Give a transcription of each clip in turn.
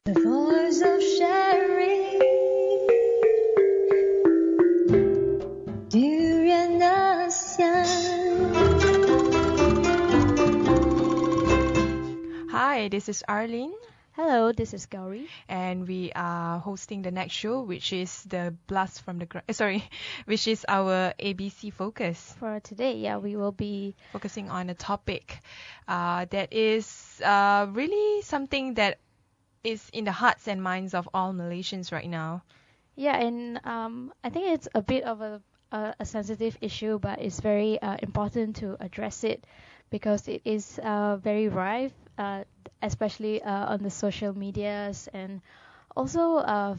The voice of sharing, 旅人的香。Hi, this is Arlene, Hello, this is Gowri. and we are hosting the next show, which is the Blast from the Ground. Which is our ABC focus, For today, we will be focusing on a topic that is really something that is in the hearts and minds of all Malaysians right now. and I think it's a bit of a sensitive issue, but it's very important to address it because it is very rife, especially on the social medias and also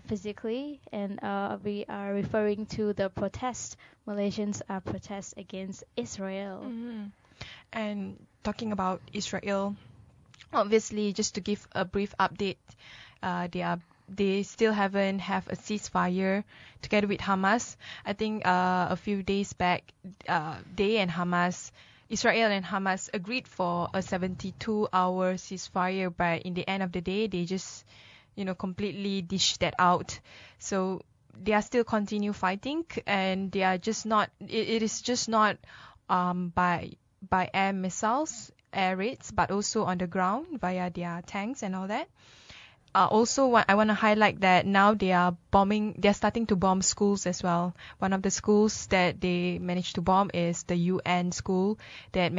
physically. And we are referring to the protest. Malaysians protest against Israel. And talking about Israel, obviously, just to give a brief update, they still haven't have a ceasefire together with Hamas. I think a few days back, Israel and Hamas agreed for a 72-hour ceasefire, but in the end of the day, they just, completely dished that out. So they are still continue fighting, and they are just not. It is just not by air missiles, air raids, but also on the ground via their tanks and all that. Also, I want to highlight that now they are starting to bomb schools as well. One of the schools that they managed to bomb is the UN school that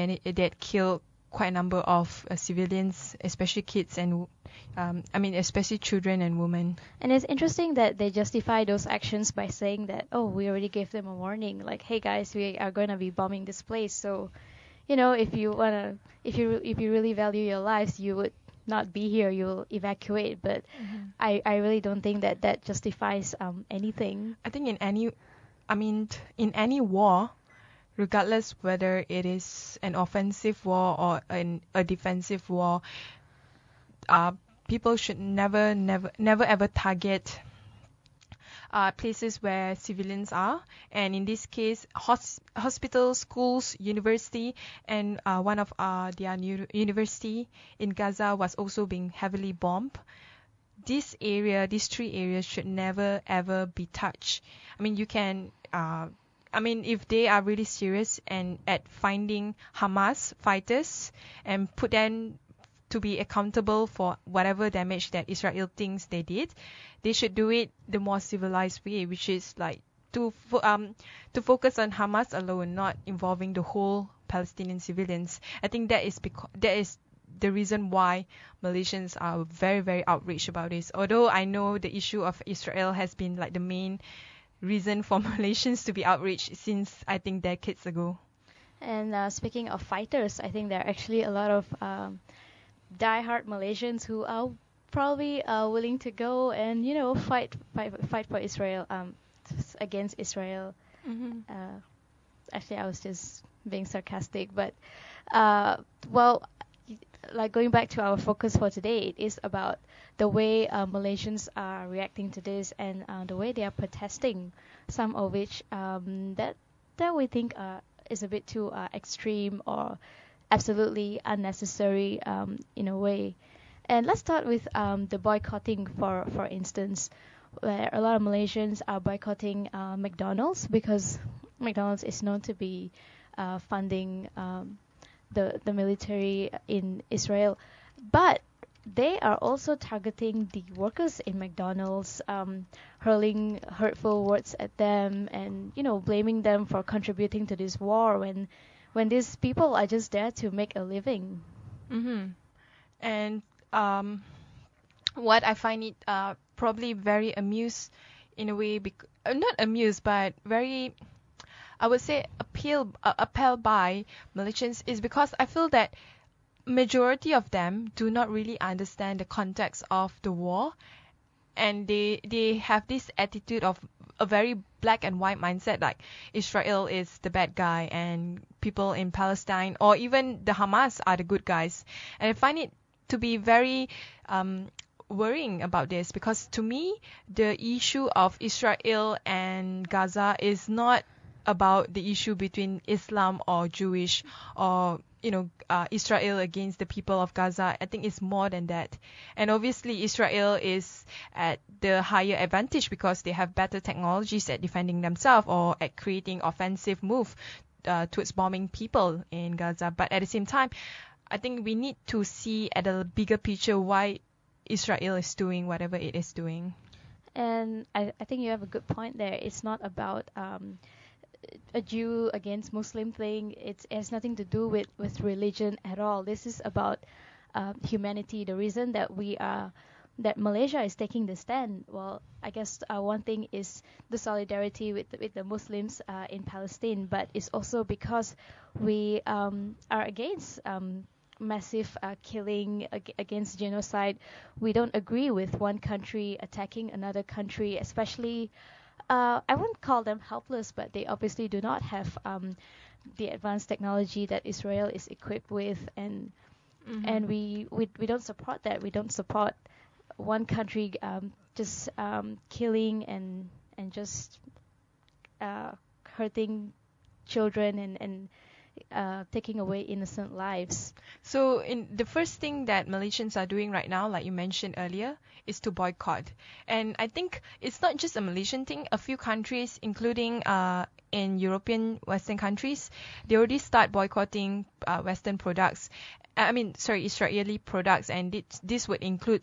killed quite a number of civilians, especially kids and, especially children and women. And it's interesting that they justify those actions by saying that, oh, we already gave them a warning. Like, hey guys, we are going to be bombing this place. So, if you really value your lives, you would not be here, you'll evacuate. But I really don't think that justifies anything. I think in any war, regardless whether it is an offensive war or a defensive war, people should never ever target places where civilians are, and in this case, hospitals, schools, university, and one of their university in Gaza was also being heavily bombed. These three areas should never ever be touched. If they are really serious and at finding Hamas fighters and put them to be accountable for whatever damage that Israel thinks they did, they should do it the more civilized way, which is like to focus on Hamas alone, not involving the whole Palestinian civilians. I think that is the reason why Malaysians are very, very outraged about this. Although I know the issue of Israel has been like the main reason for Malaysians to be outraged since I think decades ago. And speaking of fighters, I think there are actually a lot of die-hard Malaysians who are probably willing to go and fight for Israel, against Israel. Actually, I was just being sarcastic, but like going back to our focus for today, it is about the way Malaysians are reacting to this and the way they are protesting, some of which that we think is a bit too extreme or absolutely unnecessary in a way. And let's start with the boycotting, for instance, where a lot of Malaysians are boycotting McDonald's because McDonald's is known to be funding the military in Israel. But they are also targeting the workers in McDonald's, hurling hurtful words at them and, blaming them for contributing to this war when these people are just there to make a living. And what I find it probably very amused in a way, not amused, but very, I would say, appalled by Malaysians is because I feel that majority of them do not really understand the context of the war, and they have this attitude of a very black and white mindset, like Israel is the bad guy and people in Palestine or even the Hamas are the good guys. And I find it to be very worrying about this, because to me the issue of Israel and Gaza is not about the issue between Islam or Jewish or Israel against the people of Gaza. I think it's more than that. And obviously Israel is at the higher advantage because they have better technologies at defending themselves or at creating offensive move towards bombing people in Gaza. But at the same time, I think we need to see at a bigger picture why Israel is doing whatever it is doing. And I think you have a good point there. It's not about a Jew against Muslim thing. It has nothing to do with religion at all. This is about humanity. The reason that Malaysia is taking the stand. Well, I guess one thing is the solidarity with the Muslims in Palestine, but it's also because we are against massive killing, against genocide. We don't agree with one country attacking another country, especially I wouldn't call them helpless, but they obviously do not have the advanced technology that Israel is equipped with, and we don't support that. We don't support one country just killing and just hurting children and taking away innocent lives. So in the first thing that Malaysians are doing right now, like you mentioned earlier, is to boycott. And I think it's not just a Malaysian thing. A few countries, including in European Western countries, they already start boycotting Western products. Israeli products, and this would include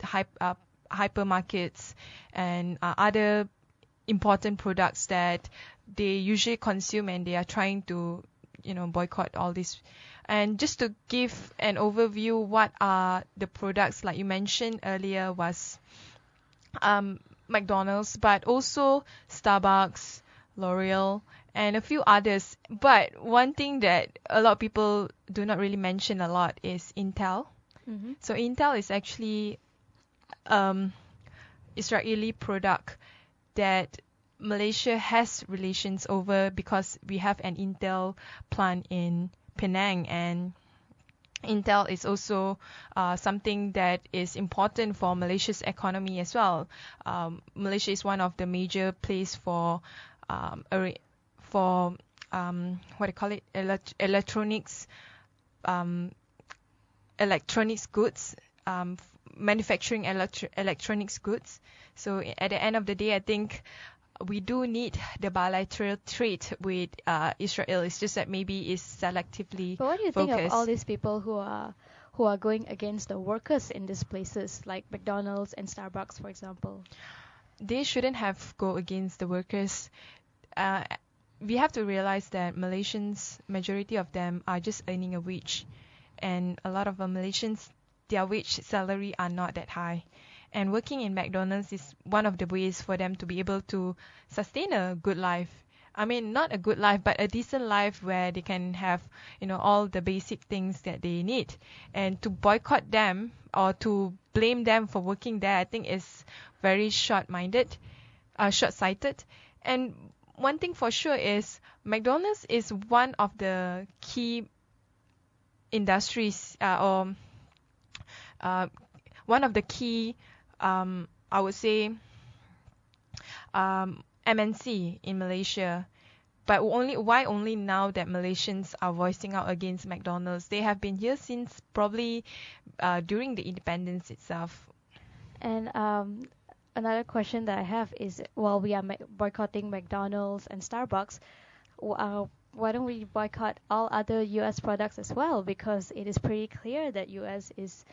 hypermarkets and other important products that they usually consume, and they are trying to boycott all this. And just to give an overview, what are the products, like you mentioned earlier, was McDonald's, but also Starbucks, L'Oreal, and a few others. But one thing that a lot of people do not really mention a lot is Intel. So Intel is actually Israeli product that Malaysia has relations over because we have an Intel plant in Penang, and Intel is also something that is important for Malaysia's economy as well. Malaysia is one of the major place for electronics goods, manufacturing electronics goods. So at the end of the day, I think we do need the bilateral trade with Israel. It's just that maybe it's selectively focused. But what do you think of all these people who are going against the workers in these places, like McDonald's and Starbucks, for example? They shouldn't have go against the workers. We have to realize that Malaysians, majority of them are just earning a wage, and a lot of Malaysians, their wage salary are not that high. And working in McDonald's is one of the ways for them to be able to sustain a good life. I mean, not a good life, but a decent life where they can have, all the basic things that they need. And to boycott them or to blame them for working there, I think is very short-sighted. And one thing for sure is McDonald's is one of the key industries one of the key I would say MNC in Malaysia. But why only now that Malaysians are voicing out against McDonald's? They have been here since probably during the independence itself. And another question that I have is, while we are boycotting McDonald's and Starbucks, why don't we boycott all other U.S. products as well? Because it is pretty clear that U.S. is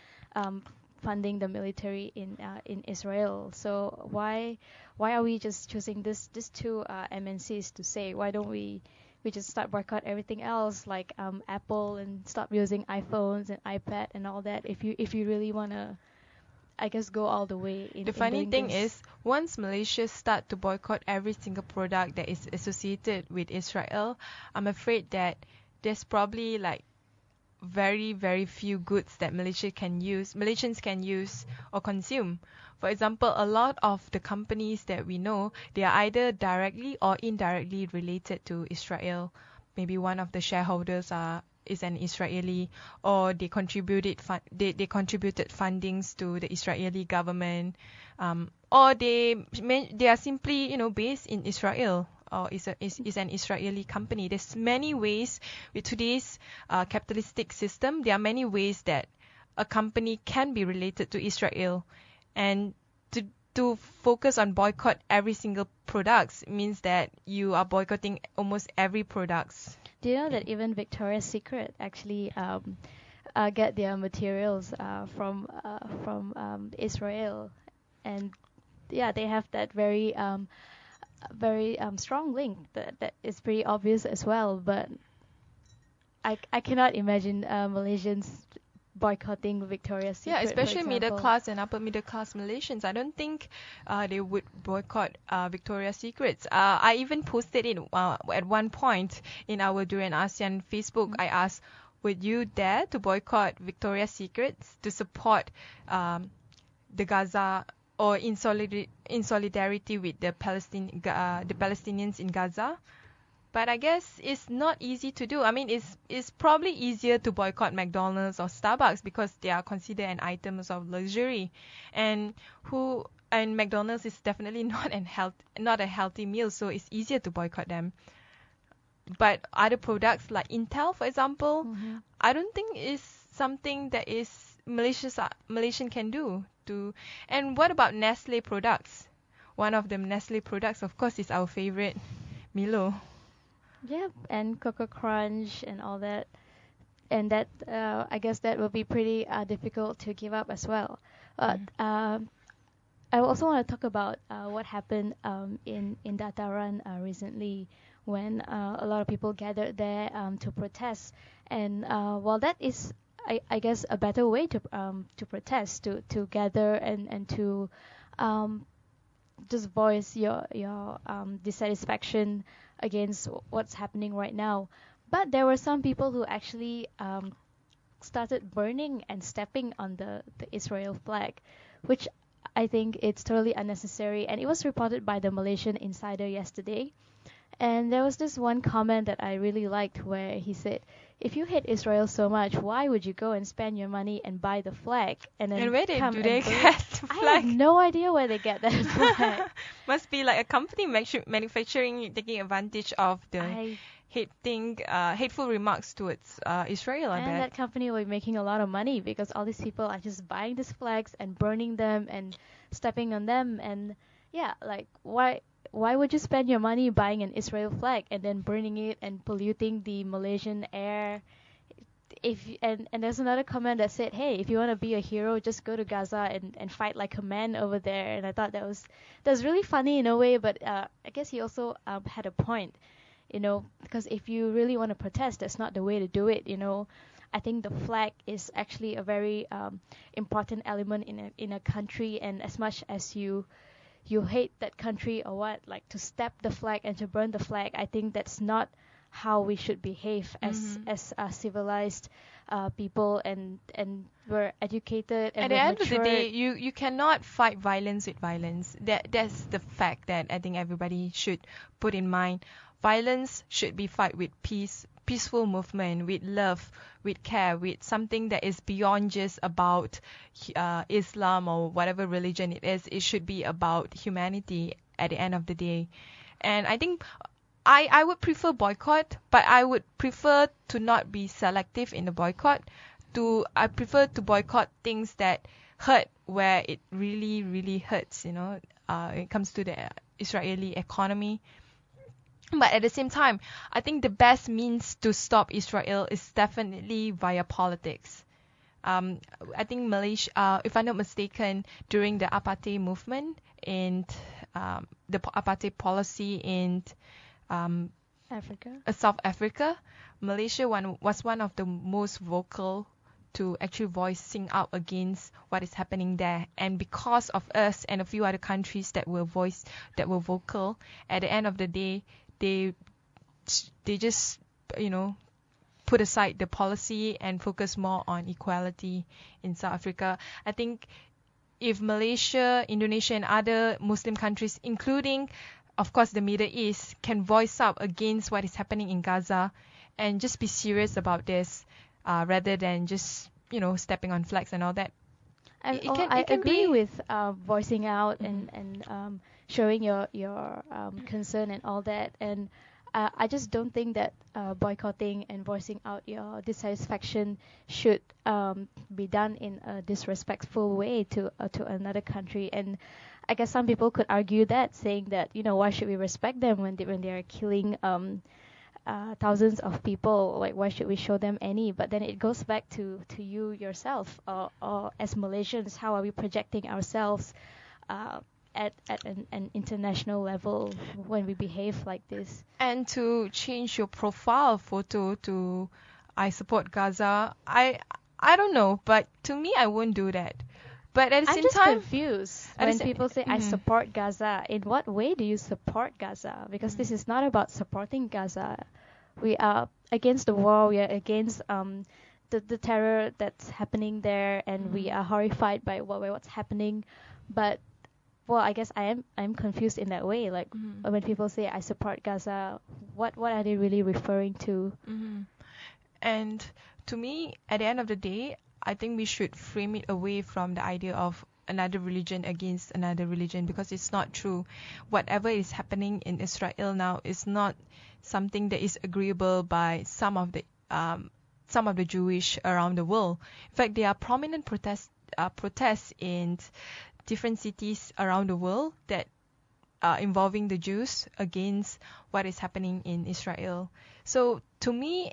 funding the military in Israel. So why are we just choosing these two MNCs to say? Why don't we just start boycott everything else, like Apple, and stop using iPhones and iPad and all that? If you really wanna, I guess, go all the way in. The funny thing is, once Malaysia start to boycott every single product that is associated with Israel, I'm afraid that there's probably like very, very few goods that Malaysians can use or consume. For example, a lot of the companies that we know, they are either directly or indirectly related to Israel. Maybe one of the shareholders is an Israeli, or they contributed fundings to the Israeli government, or they are simply based in Israel. is an Israeli company. There's many ways with today's capitalistic system. There are many ways that a company can be related to Israel, and to focus on boycott every single products means that you are boycotting almost every products. Do you know that even Victoria's Secret actually get their materials from Israel, and yeah, they have that very strong link that is pretty obvious as well. But I cannot imagine Malaysians boycotting Victoria's Secret. Yeah, especially for middle example. class and upper middle class Malaysians. I don't think they would boycott Victoria's Secrets. I even posted it at one point in our During ASEAN Facebook. I asked, would you dare to boycott Victoria's Secrets to support the Gaza, or in solidarity with the Palestinians in Gaza? But I guess it's not easy to do. I mean, it's probably easier to boycott McDonald's or Starbucks because they are considered an items of luxury, and McDonald's is definitely not a healthy meal, so it's easier to boycott them. But other products like Intel, for example, I don't think is something that is Malaysian can do. And what about Nestle products? One of them, Nestle products, of course, is our favorite, Milo. Yeah, and Cocoa Crunch and all that, and that I guess that will be pretty difficult to give up as well. But I also want to talk about what happened in Dataran recently, when a lot of people gathered there to protest. And while that is, I guess, a better way to protest, to gather and to just voice your dissatisfaction against what's happening right now. But there were some people who actually started burning and stepping on the Israel flag, which I think it's totally unnecessary. And it was reported by the Malaysian Insider yesterday. And there was this one comment that I really liked, where he said, if you hate Israel so much, why would you go and spend your money and buy the flag? And then where do they get the flag? I have no idea where they get that flag. Must be like a company manufacturing, taking advantage of the hateful remarks towards Israel, I bet. And that company will be making a lot of money because all these people are just buying these flags and burning them and stepping on them. And yeah, like why would you spend your money buying an Israel flag and then burning it and polluting the Malaysian air? And there's another comment that said, hey, if you want to be a hero, just go to Gaza and fight like a man over there. And I thought that was really funny in a way, but I guess he also had a point, because if you really want to protest, that's not the way to do it. I think the flag is actually a very important element in a country, and as much as you hate that country or what, like to step the flag and to burn the flag, I think that's not how we should behave as civilized people, and we're educated and at the end of the matured. day, you cannot fight violence with violence. That's the fact that I think everybody should put in mind. Violence should be fight with peaceful movement, with love, with care, with something that is beyond just about Islam or whatever religion it is. It should be about humanity at the end of the day. And I think I would prefer boycott, but I would prefer to not be selective in the boycott. I prefer to boycott things that hurt where it really, really hurts, when it comes to the Israeli economy. But at the same time, I think the best means to stop Israel is definitely via politics. I think Malaysia, if I'm not mistaken, during the apartheid movement and the apartheid policy in South Africa, Malaysia was one of the most vocal to actually voicing out against what is happening there. And because of us and a few other countries that were vocal, at the end of the day, they just put aside the policy and focus more on equality in South Africa. I think if Malaysia, Indonesia, and other Muslim countries, including, of course, the Middle East, can voice up against what is happening in Gaza and just be serious about this, rather than just stepping on flags and all that. I can agree be. with voicing out and showing your concern and all that. And I just don't think that boycotting and voicing out your dissatisfaction should be done in a disrespectful way to another country. And I guess some people could argue that, saying that, why should we respect them when they are killing thousands of people? Like, why should we show them any? But then it goes back to you yourself, or as Malaysians, how are we projecting ourselves at an international level when we behave like this? And to change your profile photo to I support Gaza, I don't know, but to me I won't do that. But at the I'm same just time, confused at the when sa- people say I Mhm. support Gaza. In what way do you support Gaza? Because this is not about supporting Gaza. We are against the war. We are against the terror that's happening there, and we are horrified by what's happening. But well, I guess I'm confused in that way. Like when people say I support Gaza, what are they really referring to? And to me, at the end of the day, I think we should frame it away from the idea of another religion against another religion, because it's not true. Whatever is happening in Israel now is not something that is agreeable by some of the Jewish around the world. In fact, there are prominent protests in different cities around the world that involving the Jews against what is happening in Israel. So to me,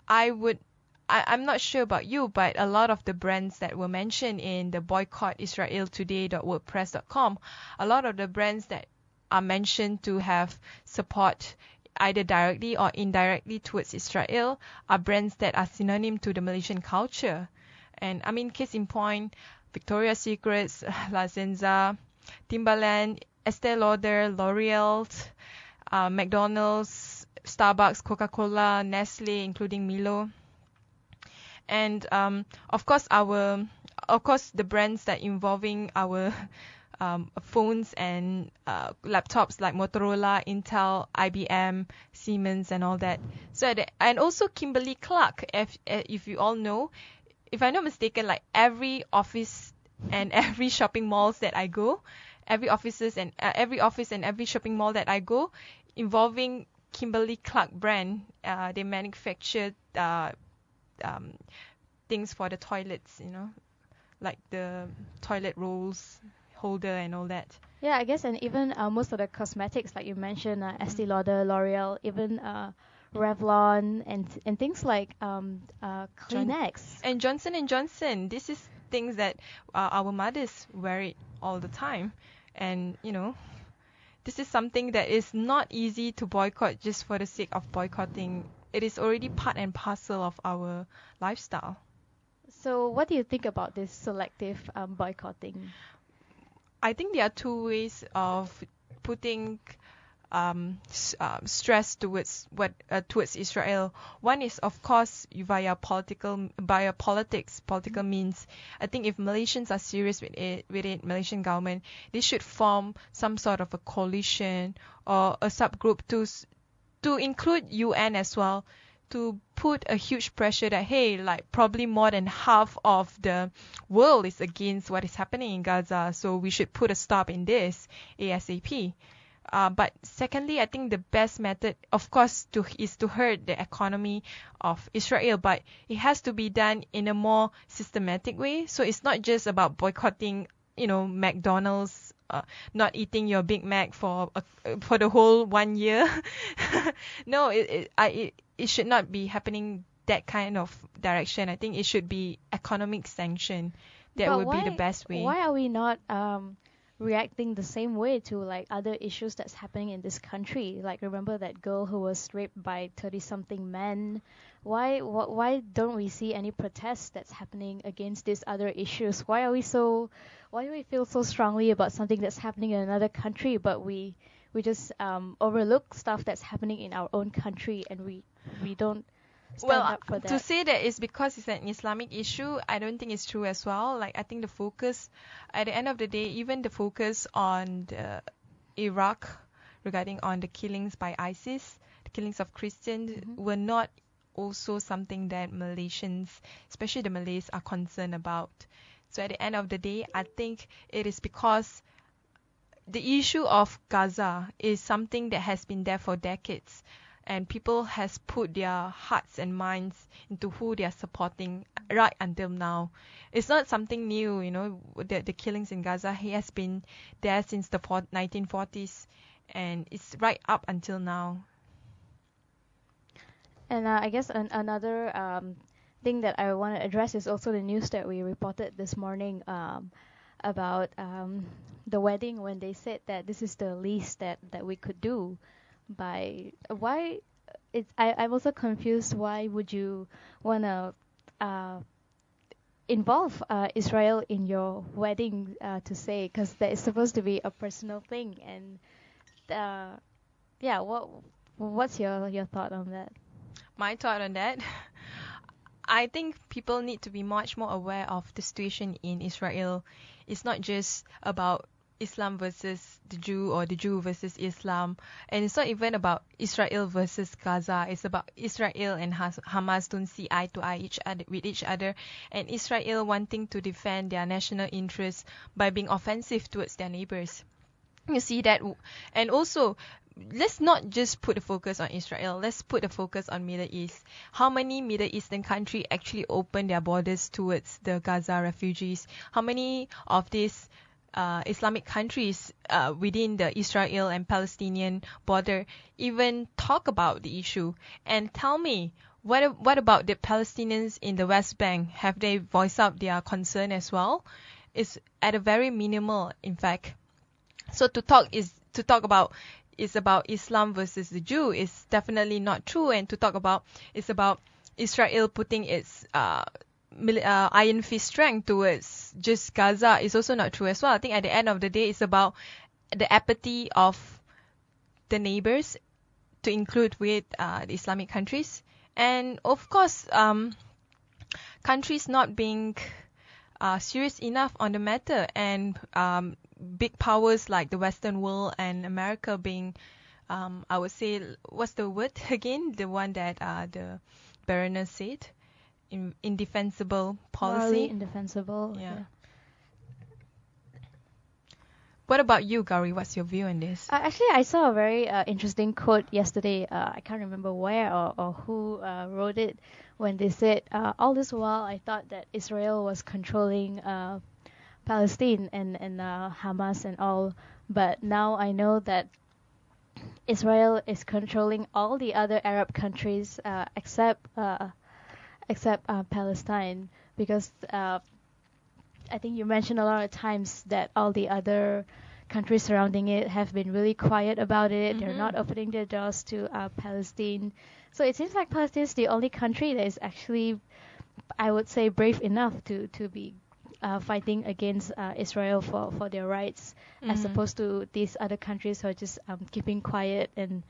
I'm not sure about you, but a lot of the brands that were mentioned in the boycott israeltoday.wordpress.com, a lot of the brands that are mentioned to have support either directly or indirectly towards Israel are brands that are synonym to the Malaysian culture. And I mean, case in point, Victoria's Secrets, La Senza, Timberland, Estee Lauder, L'Oreal, McDonald's, Starbucks, Coca-Cola, Nestle, including Milo. And of course the brands that involving our phones and laptops like Motorola, Intel, IBM, Siemens, and all that. And also Kimberly Clark, if you all know, if I'm not mistaken, like every office and every shopping malls that I go, every office and every shopping mall that I go, involving Kimberly Clark brand, they manufacture things for the toilets, like the toilet rolls holder and all that. Yeah, I guess, and even most of the cosmetics, like you mentioned, Estee Lauder, L'Oreal, even Revlon, and things like Kleenex. And Johnson & Johnson. This is things that our mothers wear it all the time. And, this is something that is not easy to boycott just for the sake of boycotting. It is already part and parcel of our lifestyle. So what do you think about this selective boycotting? I think there are two ways of putting stress towards Israel. One is, of course, via politics. Political means, I think if Malaysians are serious with it, Malaysian government, they should form some sort of a coalition or a subgroup to include UN as well, to put a huge pressure that, hey, like probably more than half of the world is against what is happening in Gaza, so we should put a stop in this ASAP. But secondly, I think the best method, of course, is to hurt the economy of Israel, but it has to be done in a more systematic way. So it's not just about boycotting, McDonald's, not eating your Big Mac for the whole 1 year. No, it should not be happening that kind of direction. I think it should be economic sanction. That would be the best way. Why are we not reacting the same way to like other issues that's happening in this country? Like, remember that girl who was raped by 30-something men? Why don't we see any protests that's happening against these other issues? Why do we feel so strongly about something that's happening in another country, but we just overlook stuff that's happening in our own country, and we don't stand up for that? To say that it's because it's an Islamic issue, I don't think it's true as well. Like, I think the focus, at the end of the day, even the focus on Iraq regarding on the killings by ISIS, the killings of Christians, were not also something that Malaysians, especially the Malays, are concerned about. So at the end of the day, I think it is because the issue of Gaza is something that has been there for decades, and people has put their hearts and minds into who they are supporting right until now. It's not something new, the killings in Gaza has been there since the 1940s, and it's right up until now. And I guess another thing that I want to address is also the news that we reported this morning about the wedding, when they said that this is the least that we could do. By why I'm also confused. Why would you want to involve Israel in your wedding to say, because that is supposed to be a personal thing? And yeah, what's your thought on that? My thought on that, I think people need to be much more aware of the situation in Israel. It's not just about Islam versus the Jew, or the Jew versus Islam, and it's not even about Israel versus Gaza. It's about Israel and Hamas don't see eye to eye with each other, and Israel wanting to defend their national interests by being offensive towards their neighbors. You see that, and also, let's not just put the focus on Israel. Let's put the focus on Middle East. How many Middle Eastern countries actually open their borders towards the Gaza refugees? How many of these Islamic countries within the Israel and Palestinian border even talk about the issue? And tell me, what about the Palestinians in the West Bank? Have they voiced out their concern as well? It's at a very minimal, in fact. So to talk about it's about Islam versus the Jew is definitely not true, and to talk about it's about Israel putting its iron fist strength towards just Gaza is also not true as well. I think at the end of the day, it's about the apathy of the neighbors, to include with the Islamic countries, and of course countries not being serious enough on the matter, and big powers like the Western world and America being, I would say, what's the word again? The one that the Baroness said, indefensible policy. Morally indefensible. Yeah. What about you, Gowri? What's your view on this? Actually, I saw a very interesting quote yesterday. I can't remember where or who wrote it, when they said, all this while I thought that Israel was controlling Palestine and Hamas and all, but now I know that Israel is controlling all the other Arab countries except Palestine, because I think you mentioned a lot of times that all the other countries surrounding it have been really quiet about it. They're not opening their doors to Palestine. So it seems like Palestine is the only country that is actually, I would say, brave enough to be fighting against Israel for their rights, as opposed to these other countries who are just keeping quiet and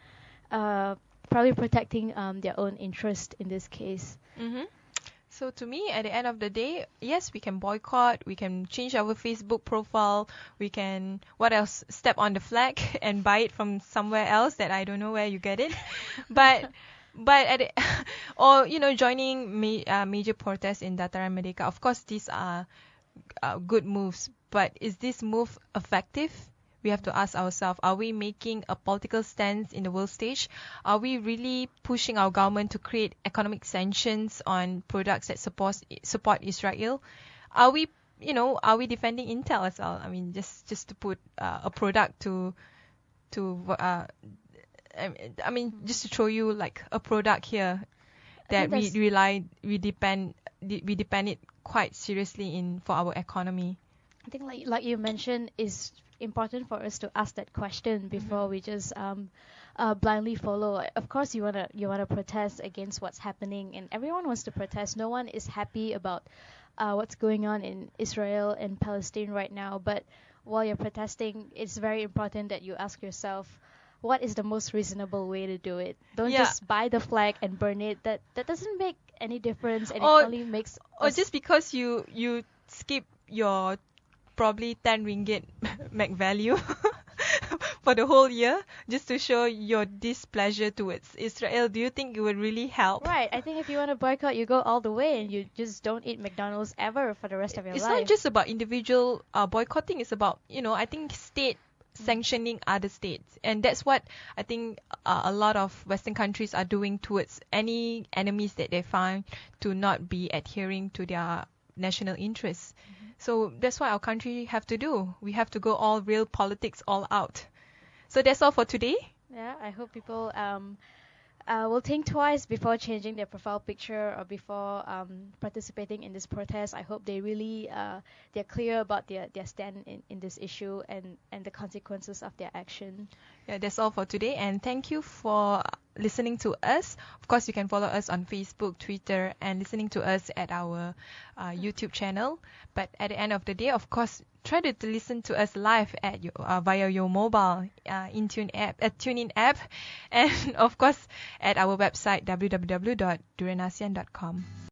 probably protecting their own interest in this case. So to me, at the end of the day, yes, we can boycott, we can change our Facebook profile, we can, what else, step on the flag and buy it from somewhere else that I don't know where you get it. but at the, or joining major protests in Dataran Merdeka. Of course, these are good moves, but is this move effective? We have to ask ourselves, are we making a political stance in the world stage? Are we really pushing our government to create economic sanctions on products that support Israel? Are we defending Intel as well? I mean, just to put a product just to show you like a product here that we depend it quite seriously for our economy. I think like you mentioned, is important for us to ask that question before we just blindly follow. Of course, you wanna protest against what's happening, and everyone wants to protest. No one is happy about what's going on in Israel and Palestine right now. But while you're protesting, it's very important that you ask yourself, what is the most reasonable way to do it? Don't just buy the flag and burn it. That doesn't make any difference, and it only makes. Or just because you skip your probably 10 ringgit Mac value for the whole year just to show your displeasure towards Israel, do you think it would really help? Right. I think if you want to boycott, you go all the way and you just don't eat McDonald's ever for the rest of your It's life. not just about individual boycotting. It's about, I think state sanctioning other states, and that's what I think a lot of Western countries are doing towards any enemies that they find to not be adhering to their national interests. So that's what our country have to do. We have to go all real politics all out. So that's all for today. Yeah, I hope people will think twice before changing their profile picture or before participating in this protest. I hope they really they're clear about their stand in this issue and the consequences of their action. Yeah, that's all for today, and thank you for listening to us. Of course, you can follow us on Facebook, Twitter, and listening to us at our YouTube channel. But at the end of the day, of course, try to listen to us live at via your mobile TuneIn app, and of course at our website www.durianasian.com.